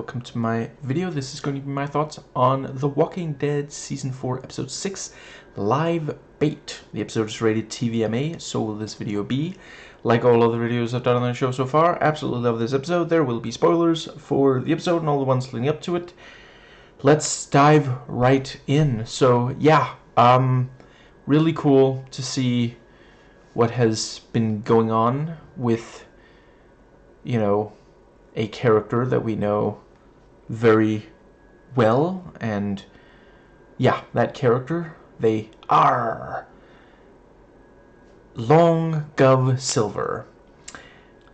welcome to my video. This is going to be my thoughts on The Walking Dead Season 4, Episode 6, Live Bait. The episode is rated TVMA, so will this video be. Like all other videos I've done on the show so far, absolutely love this episode. There will be spoilers for the episode and all the ones leading up to it. Let's dive right in. So, yeah, really cool to see what has been going on with, you know, a character that we know very well, and yeah, that character, they are Long Gov Silver.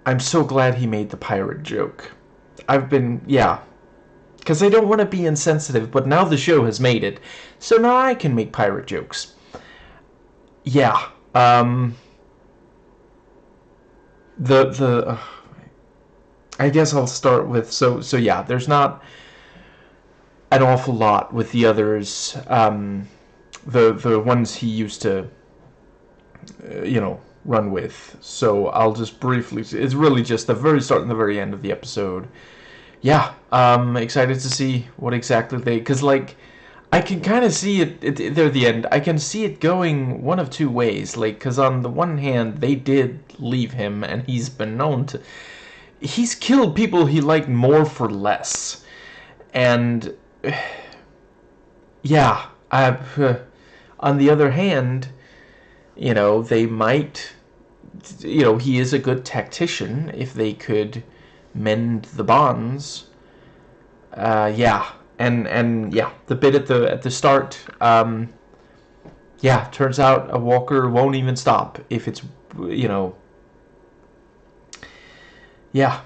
I'm so glad he made the pirate joke. Because I don't want to be insensitive, but now the show has made it, so now I can make pirate jokes. Yeah, I guess I'll start with, so yeah, there's not an awful lot with the others, the ones he used to, run with, so I'll just briefly, it's really just the very start and the very end of the episode. Yeah, excited to see what exactly because, like, I can kind of see it there at the end, I can see it going one of two ways, like, because on the one hand, they did leave him, and he's been known to, he's killed people he liked more for less. And yeah, on the other hand, they might, he is a good tactician if they could mend the bonds. Yeah, and yeah, the bit at the start, yeah, turns out a walker won't even stop if it's, yeah,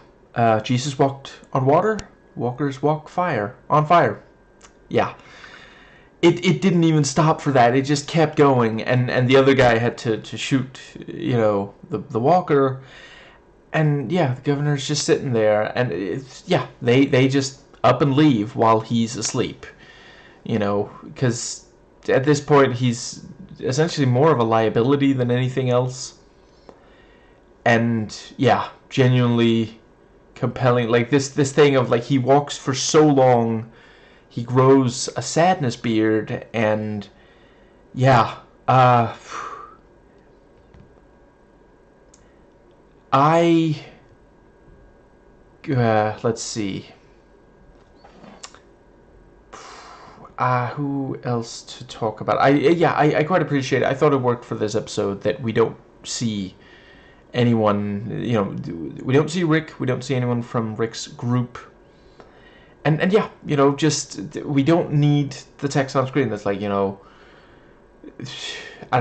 Jesus walked on water, walkers walk on fire. Yeah. It didn't even stop for that. It just kept going, and the other guy had to shoot, the walker. And yeah, the governor's just sitting there, and they just up and leave while he's asleep. Because at this point he's essentially more of a liability than anything else. And yeah, genuinely compelling, like this thing of, like, he walks for so long, he grows a sadness beard, and yeah, let's see, who else to talk about? I quite appreciate it. I thought it worked for this episode that we don't see anyone, we don't see Rick, we don't see anyone from Rick's group, and yeah, just, we don't need the text on screen that's like, I don't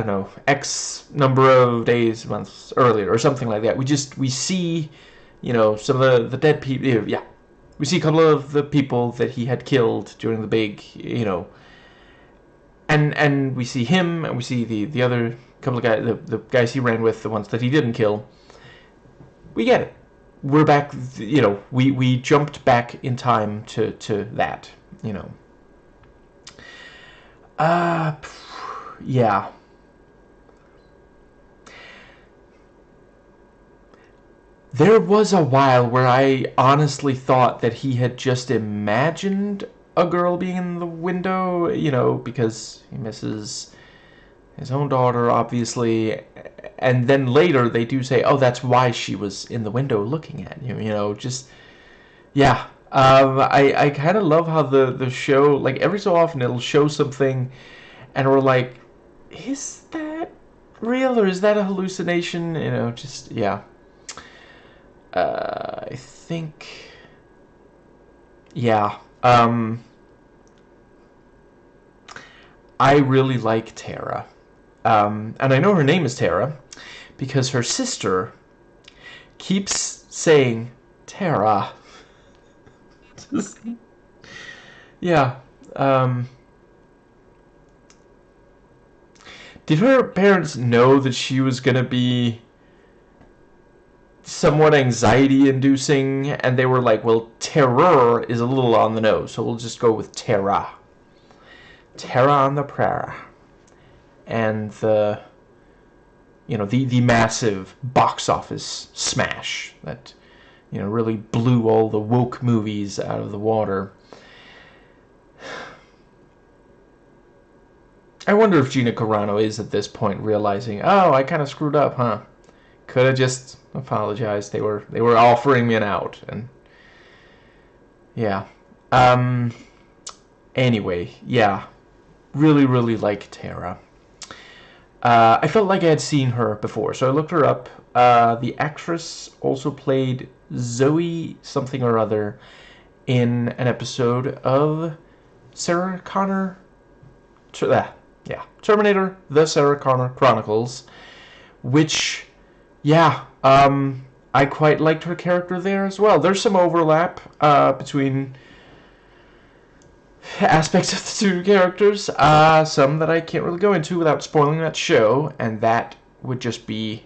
know, X number of days, months earlier, or something like that. We see, some of the dead people, yeah, we see a couple of the people that he had killed during the big, and we see him, and we see the other couple of guys, the guys he ran with, the ones that he didn't kill. We get it. We're back, we jumped back in time to that, yeah. There was a while where I honestly thought that he had just imagined a girl being in the window, because he misses his own daughter, obviously, and then later they do say, oh, that's why she was in the window looking at you, just, yeah. I kind of love how the show, like, every so often it'll show something, and we're like, is that real, or is that a hallucination, just, yeah. I think, yeah, I really like Tara. And I know her name is Tara because her sister keeps saying Tara. Yeah. Did her parents know that she was gonna be somewhat anxiety-inducing, and they were like, well, terror is a little on the nose, so we'll just go with Tara. Tara on the prayer. And the massive box office smash that you know, really blew all the woke movies out of the water. I wonder if Gina Carano is at this point realizing, oh, I kind of screwed up, huh? Could have just apologized. They were offering me an out, and yeah. Anyway, yeah, really like Tara. I felt like I had seen her before, so I looked her up. The actress also played Zoe something or other in an episode of Sarah Connor. Terminator: The Sarah Connor Chronicles, which, yeah, I quite liked her character there as well. There's some overlap between aspects of the two characters, some that I can't really go into without spoiling that show, and that would just be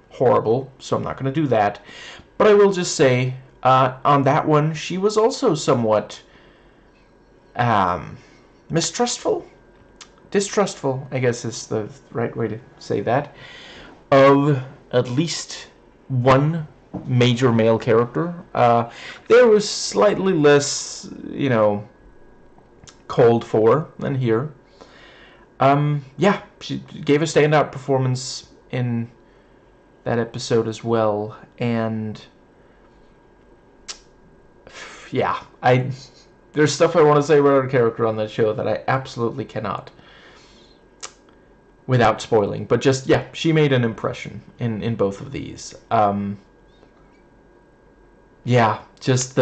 horrible, so I'm not going to do that. But I will just say, on that one, she was also somewhat distrustful, I guess is the right way to say that, of at least one major male character. There was slightly less, you know, called for than here. Yeah, she gave a standout performance in that episode as well, and yeah, there's stuff I want to say about her character on that show that I absolutely cannot without spoiling, but just, yeah, she made an impression in both of these. Yeah, just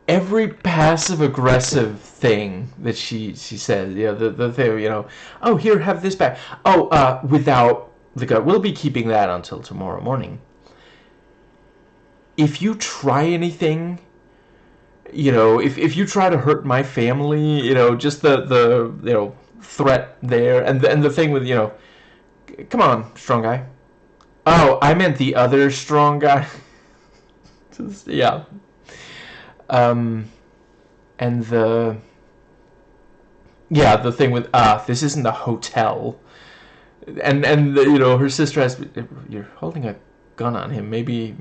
every passive-aggressive thing that she says, you know, the thing, you know, oh, here, have this back. Oh, without the gut, we'll be keeping that until tomorrow morning. If you try anything, you know, if you try to hurt my family, you know, just the you know, threat there, and the thing with, you know, come on, strong guy. Oh, I meant the other strong guy. Just, yeah. And the thing with this isn't a hotel, and you know, her sister has, you're holding a gun on him. Maybe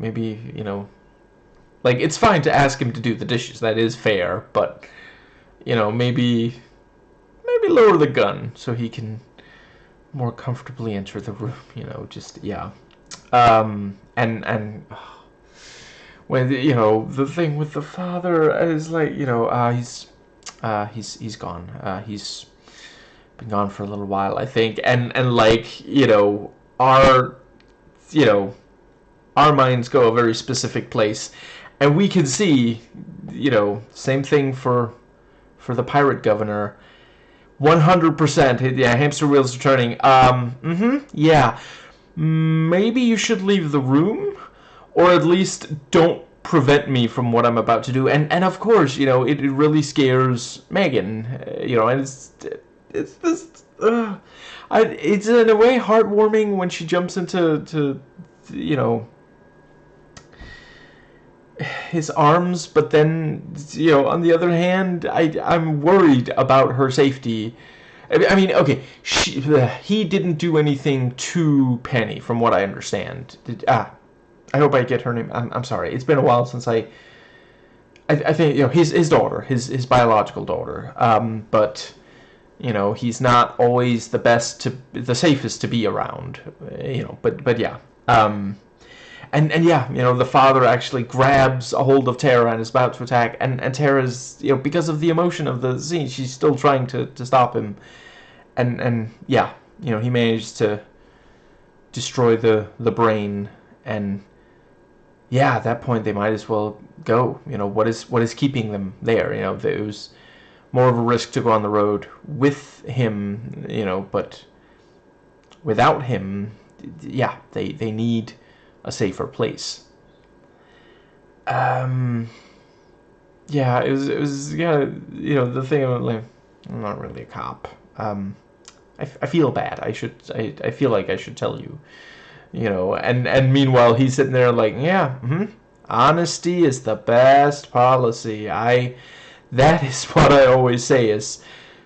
you know, like, it's fine to ask him to do the dishes. That is fair, but you know, maybe lower the gun so he can more comfortably enter the room. You know, just, yeah. And when, you know, the thing with the father is like, you know, he's gone. He's been gone for a little while, I think, and like, you know, our minds go a very specific place, and we can see, you know, same thing for the pirate governor. 100%. Yeah, hamster wheels are turning. Yeah. Maybe you should leave the room, or at least don't prevent me from what I'm about to do. And of course, you know, it really scares Megan, you know, and it's this, it's in a way heartwarming when she jumps into you know, his arms, but then, you know, on the other hand, I'm worried about her safety. I mean, okay, he didn't do anything to Penny, from what I understand. I hope I get her name. I'm sorry. It's been a while since I think, you know, his daughter, his biological daughter. But, you know, he's not always the safest to be around. You know, but yeah. And yeah, you know, the father actually grabs a hold of Tara and is about to attack, and Tara's, you know, because of the emotion of the scene, she's still trying to stop him, and yeah, you know, he managed to destroy the brain, and yeah, at that point they might as well go. You know, what is keeping them there? You know, it was more of a risk to go on the road with him, you know, but without him, yeah, they need a safer place. Yeah, it was yeah, you know, the thing of, like, I'm not really a cop. I feel bad. I feel like I should tell you, you know, and meanwhile he's sitting there like, yeah, honesty is the best policy. That is what I always say, is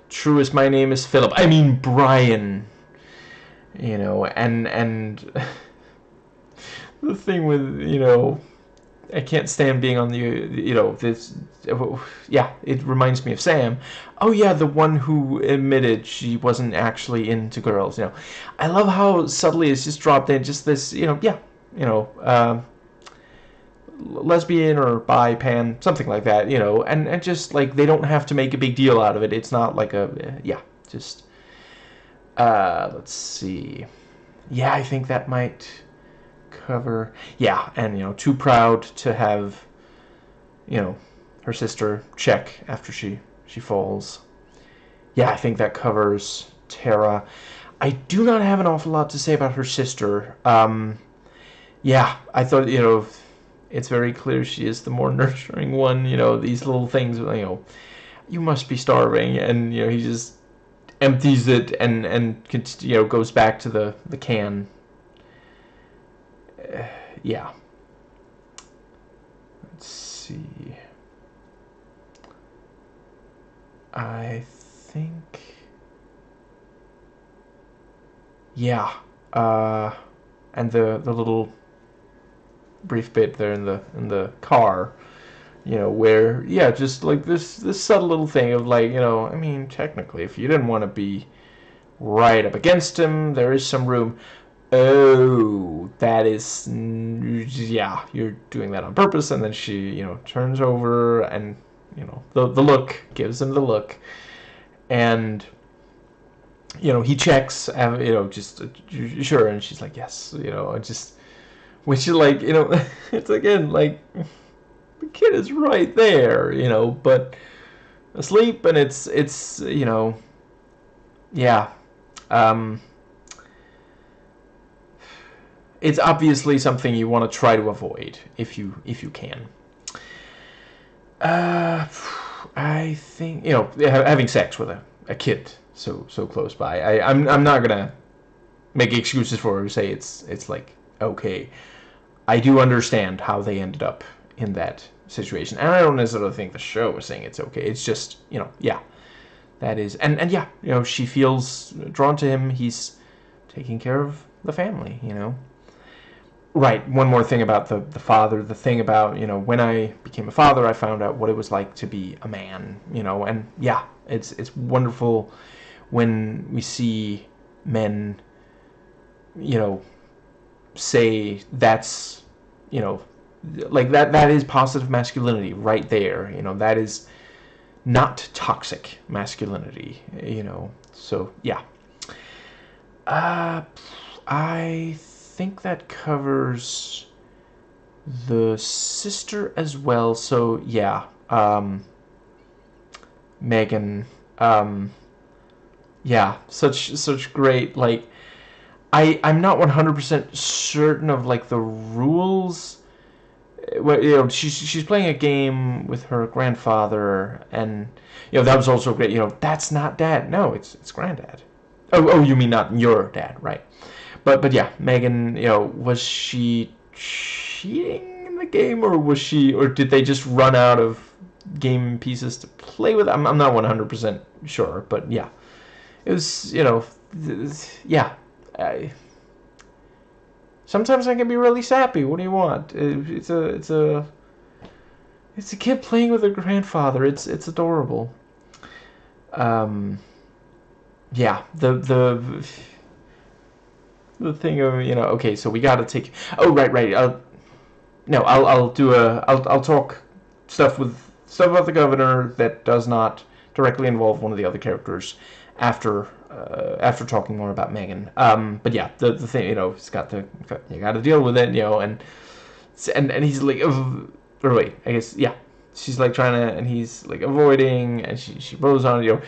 true as my name is Philip. I mean Brian. You know, and the thing with, you know, I can't stand being on the, you know, this, yeah, it reminds me of Sam. Oh yeah, the one who admitted she wasn't actually into girls, you know. I love how subtly it's just dropped in, just this, you know, yeah, you know, lesbian or bi, pan, something like that, you know, and just, like, they don't have to make a big deal out of it. It's not like a, yeah, just, let's see. Yeah, I think that might cover, yeah, and, you know, too proud to have, you know, her sister check after she falls. Yeah, I think that covers Tara. I do not have an awful lot to say about her sister. Yeah, I thought, you know, it's very clear she is the more nurturing one, you know, these little things, you know, you must be starving, and, you know, he just empties it and you know, goes back to the can. Yeah. Let's see. I think, yeah, and the little brief bit there in the car, you know, where, yeah, just like this subtle little thing of, like, you know, I mean, technically, if you didn't want to be right up against him, there is some room. Oh, that is, yeah, you're doing that on purpose. And then she, you know, turns over, and, you know, the look, gives him the look, and, you know, he checks, you know, just, sure, and she's like, yes, you know, just, which is like, you know, it's again, like, the kid is right there, you know, but asleep, and it's, you know, yeah, it's obviously something you want to try to avoid if you can. I think, you know, having sex with a kid so close by. I'm not gonna make excuses for her to say it's like, okay. I do understand how they ended up in that situation, and I don't necessarily think the show is saying it's okay. It's just, you know, yeah, that is, and yeah, you know, she feels drawn to him. He's taking care of the family, you know. Right. One more thing about the father. The thing about, you know, when I became a father, I found out what it was like to be a man, you know. And yeah, it's wonderful when we see men, you know, say that's, you know, like that is positive masculinity right there, you know. That is not toxic masculinity, you know. So yeah, I think that covers the sister as well. So yeah, Megan, yeah, such great, like, I'm not 100% certain of, like, the rules. Well, you know, she's playing a game with her grandfather, and, you know, that was also great. You know, that's not dad. No, it's granddad. Oh, you mean not your dad, right? But yeah, Megan, you know, was she cheating in the game, or did they just run out of game pieces to play with? I'm not 100% sure, but yeah, it was, you know, yeah. Sometimes I can be really sappy. What do you want? It's a kid playing with a grandfather. It's adorable. Yeah, the thing of, you know, okay, so we gotta take. Oh, right. No, I'll talk stuff about the governor that does not directly involve one of the other characters after talking more about Megan. But yeah, the thing, you know, you got to deal with it, you know, and he's like, or wait, I guess, yeah, she's like trying to, and he's like avoiding, and she blows on it, you know.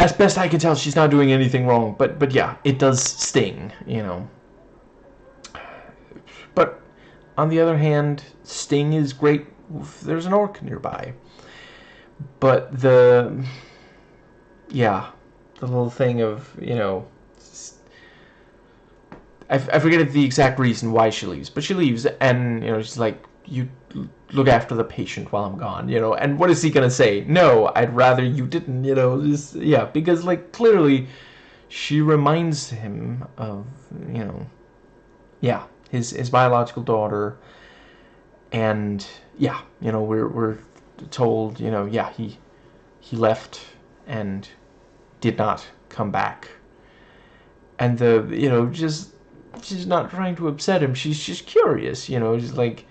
As best I can tell, she's not doing anything wrong, but yeah, it does sting, you know. But on the other hand, sting is great if there's an orc nearby. But yeah, the little thing of, you know, I forget the exact reason why she leaves, but she leaves, and, you know, she's like, you look after the patient while I'm gone, you know. And what is he gonna say? No, I'd rather you didn't, you know. Just, yeah, because, like, clearly she reminds him of, you know, yeah, his biological daughter. And yeah, you know, we're told, you know, yeah, he left and did not come back. And you know, just she's not trying to upset him. She's just curious, you know, just like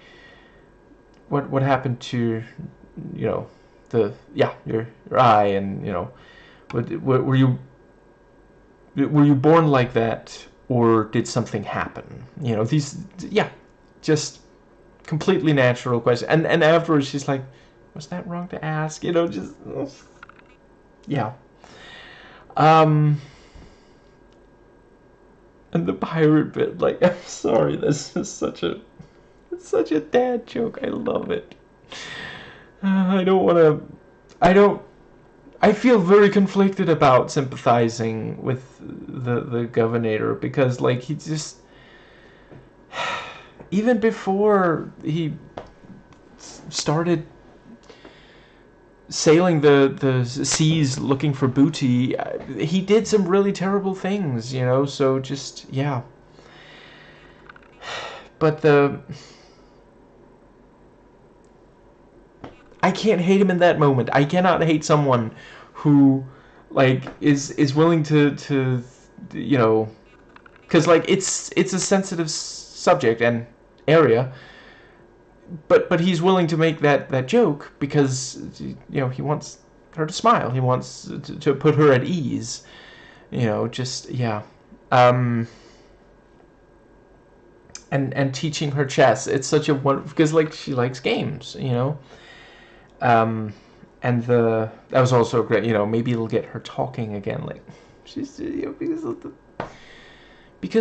what happened to, you know, your eye, and you know, were you born like that, or did something happen? You know, these, yeah, just completely natural question. And afterwards she's like, was that wrong to ask? You know, just yeah. And the pirate bit, like, I'm sorry, this is such a dad joke. I love it. I don't want to. I feel very conflicted about sympathizing with the governor, because like he just, even before he started sailing the seas looking for booty, he did some really terrible things, you know, so just, yeah. But I can't hate him in that moment. I cannot hate someone who, like, is willing to you know, because like it's a sensitive subject and area, but he's willing to make that joke because, you know, he wants her to smile. He wants to put her at ease. You know, just, yeah. And teaching her chess. It's such a wonderful, because like she likes games, you know. And that was also great. You know, maybe it'll get her talking again. Like, she's, you know, because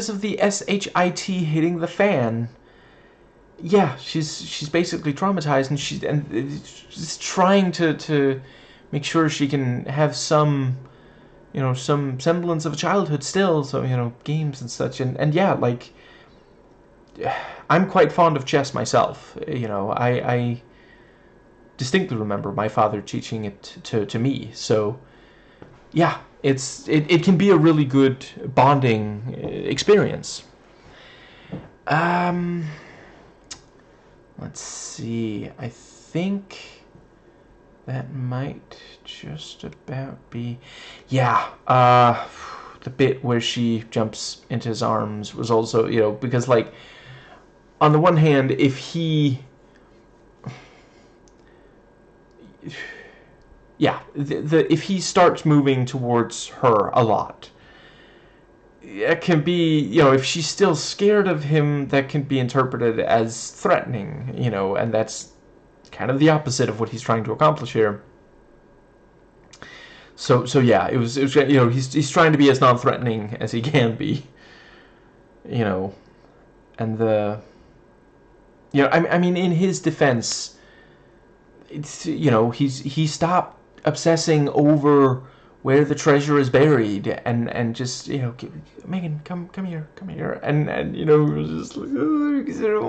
of the shit hitting the fan. Yeah, she's basically traumatized, and she's trying to make sure she can have some, you know, some semblance of a childhood still. So, you know, games and such, and yeah, like, I'm quite fond of chess myself. You know, I distinctly remember my father teaching it to me. So yeah, it can be a really good bonding experience. Let's see. I think that might just about be, yeah. The bit where she jumps into his arms was also, you know, because like, on the one hand, if he, yeah, if he starts moving towards her a lot, it can be, you know, if she's still scared of him, that can be interpreted as threatening, you know, and that's kind of the opposite of what he's trying to accomplish here. So yeah, it was, you know, he's trying to be as non-threatening as he can be, you know, and you know, I mean, in his defense, it's, you know, he stopped obsessing over where the treasure is buried, and just, you know, Megan, come here, and you know, it was just like, oh, because I don't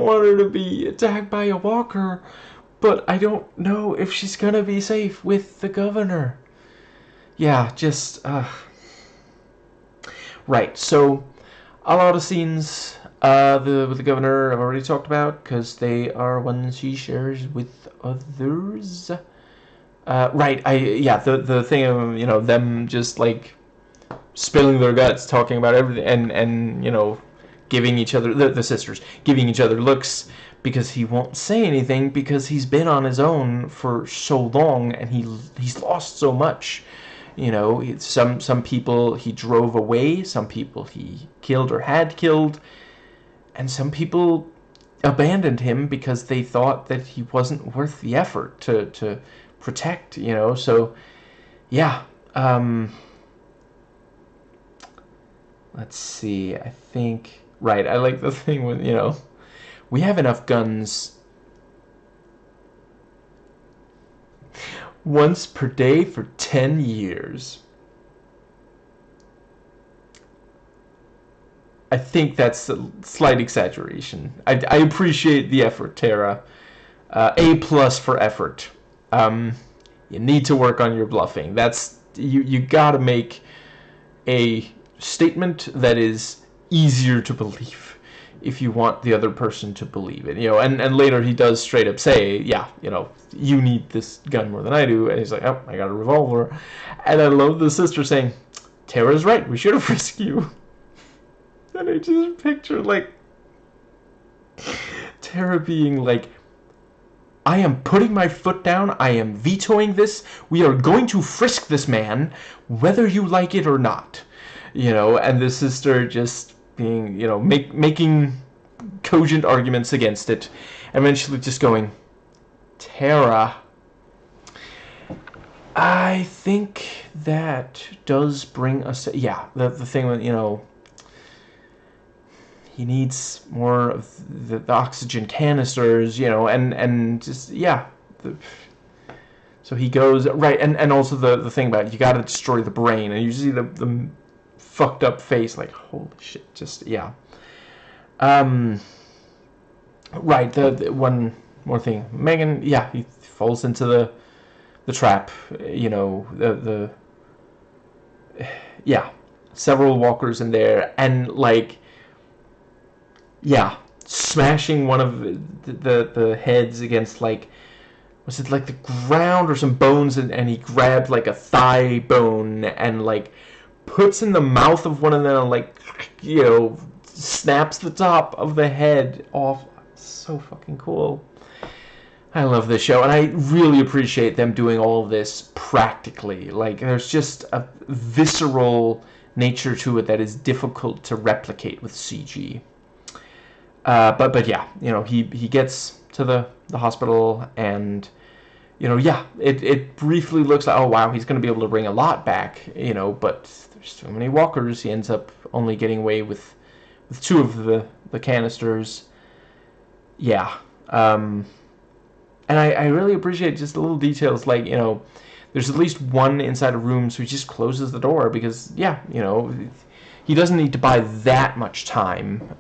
want her to be attacked by a walker, but I don't know if she's gonna be safe with the governor. Yeah, just right. So a lot of scenes with the governor I've already talked about, because they are ones she shares with others. Right, yeah, the thing of, you know, them just like spilling their guts, talking about everything, and you know, giving each other, the sisters giving each other looks, because he won't say anything, because he's been on his own for so long, and he's lost so much. You know, some people he drove away, some people he killed or had killed, and some people abandoned him because they thought that he wasn't worth the effort to protect, you know. So yeah, let's see, I think, right, I like the thing with, you know, we have enough guns once per day for 10 years. I think that's a slight exaggeration. I appreciate the effort, Tara. A+ for effort. You need to work on your bluffing. That's, you gotta make a statement that is easier to believe. if you want the other person to believe it, you know. And later he does straight up say, yeah, you know, you need this gun more than I do. And he's like, oh, I got a revolver. And I love the sister saying, Tara's right, we should have risked you. And I just picture, like, Tara being like, I am putting my foot down, I am vetoing this, we are going to frisk this man, whether you like it or not. You know, and the sister just being, you know, making cogent arguments against it, and eventually just going, Tara. I think that does bring us, yeah, the thing that, you know, he needs more of the oxygen canisters, you know, and just, yeah. So he goes, right, and also the thing about it, you gotta destroy the brain, and you see the fucked up face, like, holy shit, just, yeah. Right, the one more thing. Megan, yeah, he falls into the trap, you know, yeah, several walkers in there, and, like, yeah, smashing one of the heads against, like, was it like the ground or some bones, and he grabbed like a thigh bone and like puts in the mouth of one of them and like, you know, snaps the top of the head off. So fucking cool. I love this show, and I really appreciate them doing all of this practically. Like, there's just a visceral nature to it that is difficult to replicate with CG. But yeah, you know, he gets to the hospital, and, you know, yeah, it briefly looks like, oh wow, he's going to be able to bring a lot back, you know, but there's so many walkers, he ends up only getting away with 2 of the canisters. Yeah, and I really appreciate just the little details, like, you know, there's at least one inside a room, so he just closes the door, because, yeah, you know, he doesn't need to buy that much time,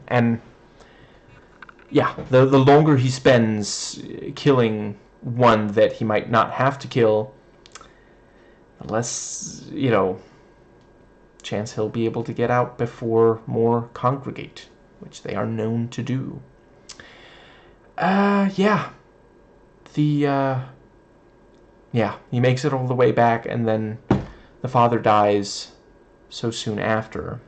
and yeah, the longer he spends killing one that he might not have to kill, the less, you know, chance he'll be able to get out before more congregate, which they are known to do. Yeah. Yeah, he makes it all the way back, and then the father dies so soon after.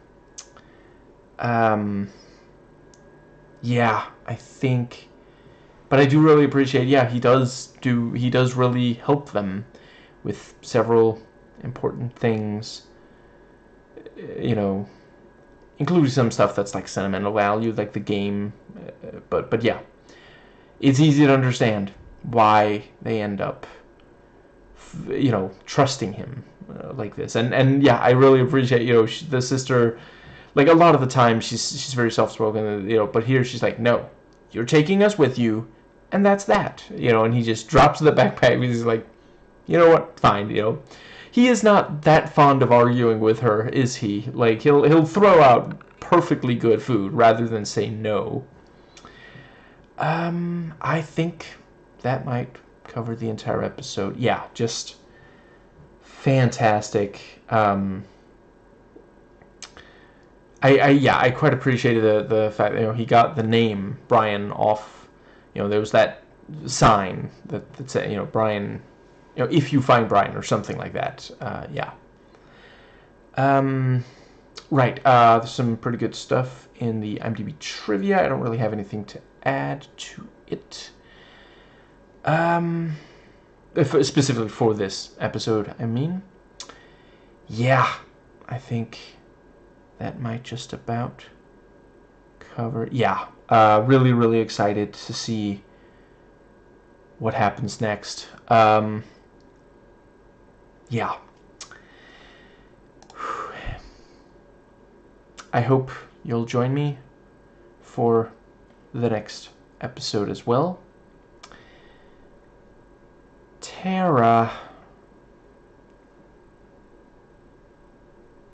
Yeah, I think, but I do really appreciate, yeah, he does really help them with several important things, you know, including some stuff that's like sentimental value, like the game, but yeah, it's easy to understand why they end up, you know, trusting him like this, and yeah, I really appreciate, you know, the sister. Like, a lot of the time, she's very soft-spoken, you know, but here she's like, no, you're taking us with you, and that's that, you know, and he just drops the backpack, because he's like, you know what, fine, you know. He is not that fond of arguing with her, is he? Like, he'll throw out perfectly good food, rather than say no. I think that might cover the entire episode. Yeah, just fantastic. I quite appreciated the fact that, you know, he got the name Brian off, you know, there was that sign that said, you know, Brian, you know, if you find Brian, or something like that. Yeah. Right, there's some pretty good stuff in the IMDb trivia. I don't really have anything to add to it. Specifically for this episode, I mean. Yeah, I think that might just about cover. Yeah, really, really excited to see what happens next. Yeah. I hope you'll join me for the next episode as well. Tara